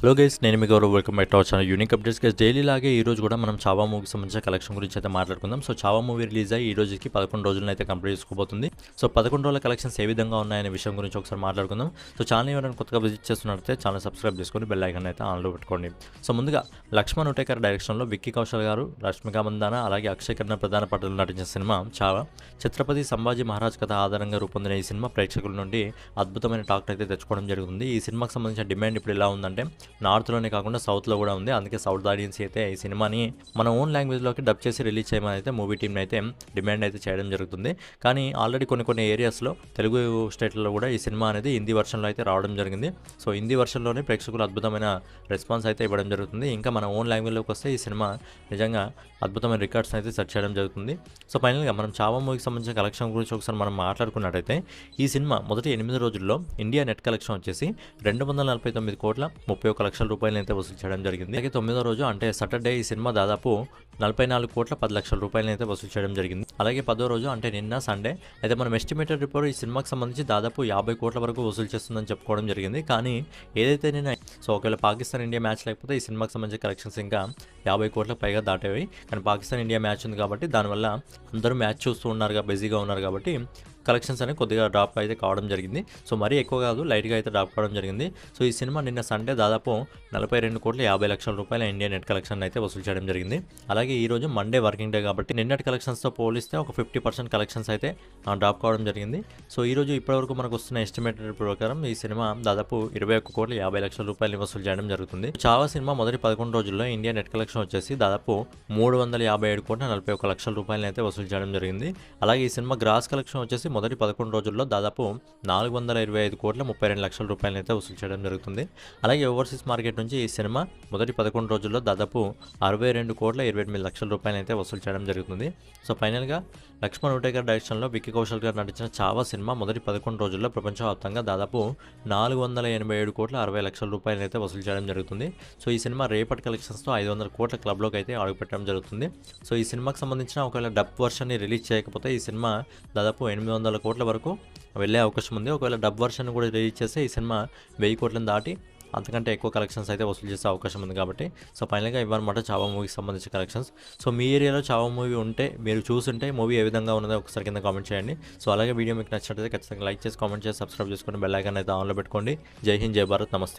Hello guys, నేను మీ Gaurav. Welcome back to our channel unique updates. Guys, daily లాగే ఈ రోజు కూడా మనం చావా మూవీకి సంబంధించిన కలెక్షన్ గురించి అయితే మాట్లాడుకుందాం. సో చావా మూవీ రిలీజ్ అయ్యి ఈ రోజుకి 11 రోజులను అయితే కంప్లీట్ చేసుకోబోతుంది. సో 11 రోజుల కలెక్షన్స్ ఏ విధంగా ఉన్నాయనే విషయం గురించి ఒకసారి మాట్లాడుకుందాం. సో ఛానల్ ఎవరైనా కొత్తగా విజిట్ చేస్తున్నట్లయితే ఛానల్ సబ్స్క్రైబ్ చేసుకొని బెల్ ఐకాన్ అయితే ఆన్లో పెట్టుకోండి. సో ముందుగా లక్ష్మణ్ ఉటేకర్ డైరెక్షన్లో విక్కీ కౌశల్ గారు, రష్మిక మందాన అలాగే అక్షయ్ కన్నా ప్రధాన పాత్రలు నటించిన సినిమా చావా. ఛత్రపతి సంభాజీ మహారాజ్ కథ ఆధారంగా రూపొందిన ఈ సినిమా ప్రేక్షకుల నుండి అద్భుతమైన టాక్ అయితే తెచ్చుకోవడం జరుగుతుంది. ఈ సినిమాకి సంబంధించిన డిమాండ్ ఇప్పుడు ఎలా ఉందంటే నార్త్లోనే కాకుండా సౌత్లో కూడా ఉంది. అందుకే సౌత్ ఆడియన్స్ అయితే ఈ సినిమాని మన ఓన్ లాంగ్వేజ్లోకి డబ్ చేసి రిలీజ్ చేయమని అయితే మూవీ టీమ్ అయితే డిమాండ్ అయితే చేయడం జరుగుతుంది. కానీ ఆల్రెడీ కొన్ని ఏరియాస్లో తెలుగు స్టేట్లలో కూడా ఈ సినిమా అనేది హిందీ వర్షన్లో అయితే రావడం జరిగింది. సో హిందీ వర్షన్లోనే ప్రేక్షకులు అద్భుతమైన రెస్పాన్స్ అయితే ఇవ్వడం జరుగుతుంది. ఇంకా మన ఓన్ లాంగ్వేజ్లోకి వస్తే ఈ సినిమా నిజంగా అద్భుతమైన రికార్డ్స్ అయితే సెట్ చేయడం జరుగుతుంది. సో ఫైనల్గా మనం చావా మూవీకి సంబంధించిన కలెక్షన్ గురించి ఒకసారి మనం మాట్లాడుకున్నట్టయితే ఈ సినిమా మొదటి 8 రోజుల్లో ఇండియా నెట్ కలెక్షన్ వచ్చేసి 249 కోట్ల 31 లక్షల రూపాయలు అయితే వసూలు చేయడం జరిగింది. అలాగే 9వ రోజు అంటే సాటర్డే ఈ సినిమా దాదాపు 44 కోట్ల 10 లక్షల రూపాయలు అయితే వసూలు చేయడం జరిగింది. అలాగే 10వ రోజు అంటే నిన్న సండే అయితే మనం ఎస్టిమేటెడ్ రిపోర్ట్ ఈ సినిమాకి సంబంధించి దాదాపు 50 కోట్ల వరకు వసూలు చేస్తుందని చెప్పుకోవడం జరిగింది. కానీ ఏదైతే నేను ఒకవేళ పాకిస్తాన్ ఇండియా మ్యాచ్ లేకపోతే ఈ సినిమాకి సంబంధించిన కలెక్షన్స్ ఇంకా 50 కోట్లకు పైగా దాటేవి. కానీ పాకిస్తాన్ ఇండియా మ్యాచ్ ఉంది కాబట్టి దానివల్ల అందరూ మ్యాచ్ చూస్తూ ఉన్నారు, బిజీగా ఉన్నారు కాబట్టి కలెక్షన్స్ అనేవి కొద్దిగా డ్రాప్ అయితే కావడం జరిగింది. సో మరీ ఎక్కువ కాదు, లైట్గా అయితే డ్రాప్ కావడం జరిగింది. సో ఈ సినిమా నిన్న సండే దాదాపు 42 కోట్ల 50 లక్షల రూపాయల ఇండియా నెట్ కలెక్షన్ అయితే వసూలు చేయడం జరిగింది. అలాగే ఈ రోజు మండే వర్కింగ్ డే కాబట్టి నిన్నటి కలెక్షన్స్తో పోలిస్తే ఒక 50% కలెక్షన్స్ అయితే డ్రాప్ కావడం జరిగింది. సో ఈ రోజు ఇప్పటివరకు మనకు వస్తున్న ఎస్టిమేటెడ్ ప్రకారం ఈ సినిమా దాదాపు 21 కోట్ల 50 లక్షల రూపాయలు వసూలు చేయడం జరుగుతుంది. చావా సినిమా మొదటి 11 రోజుల్లో ఇండియా నెట్ కలెక్షన్ వచ్చేసి దాదాపు 357 కోట్ల 41 లక్షల రూపాయలు అయితే వసూలు చేయడం జరిగింది. అలాగే ఈ సినిమా గ్రాస్ కలెక్షన్ వచ్చేసి మొదటి 11 రోజుల్లో దాదాపు 425 కోట్ల 32 లక్షల రూపాయలు అయితే వసూలు చేయడం జరుగుతుంది. అలాగే ఓవర్సీస్ మార్కెట్ నుంచి ఈ సినిమా మొదటి 11 రోజుల్లో దాదాపు 62 కోట్ల 28 లక్షల రూపాయలు అయితే వసూలు చేయడం జరుగుతుంది. సో ఫైనల్గా లక్ష్మణ్ ఉటేకర్ డైరెక్షన్లో విక్కీ కౌశల్ గారు నటించిన చావా సినిమా మొదటి 11 రోజుల్లో ప్రపంచవ్యాప్తంగా దాదాపు 487 కోట్ల 60 లక్షల రూపాయలు అయితే వసూలు చేయడం జరుగుతుంది. సో ఈ సినిమా రేపటి కలెక్షన్స్తో 500 కోట్ల క్లబ్లోకి అయితే అడుగుపెట్టడం జరుగుతుంది. సో ఈ సినిమాకి సంబంధించిన ఒకవేళ డబ్ వర్షన్ని రిలీజ్ చేయకపోతే ఈ సినిమా దాదాపు 800 కోట్ల వరకు వెళ్ళే అవకాశం ఉంది. ఒకవేళ డబ్ వర్షన్ కూడా రిలీజ్ చేస్తే ఈ సినిమా 1000 కోట్లను దాటి అంతకంటే ఎక్కువ కలెక్షన్స్ అయితే వసూలు చేసే అవకాశం ఉంది. కాబట్టి సో ఫైనల్గా ఇవ్వనమాట చావా మూవీకి సంబంధించిన కలెక్షన్స్. సో మీ ఏరియాలో చావా మూవీ ఉంటే మీరు చూస్తుంటే మూవీ ఏ విధంగా ఉన్నదో ఒకసారి కింద కామెంట్ చేయండి. సో అలాగే వీడియో మీకు నచ్చినట్లయితే ఖచ్చితంగా లైక్ చేసి కామెంట్ చేసి సబ్స్క్రైబ్ చేసుకొని బెల్ ఐకాన్ అయితే ఆన్లో పెట్టుకోండి. జై హింద్, జై భారత్, నమస్తే.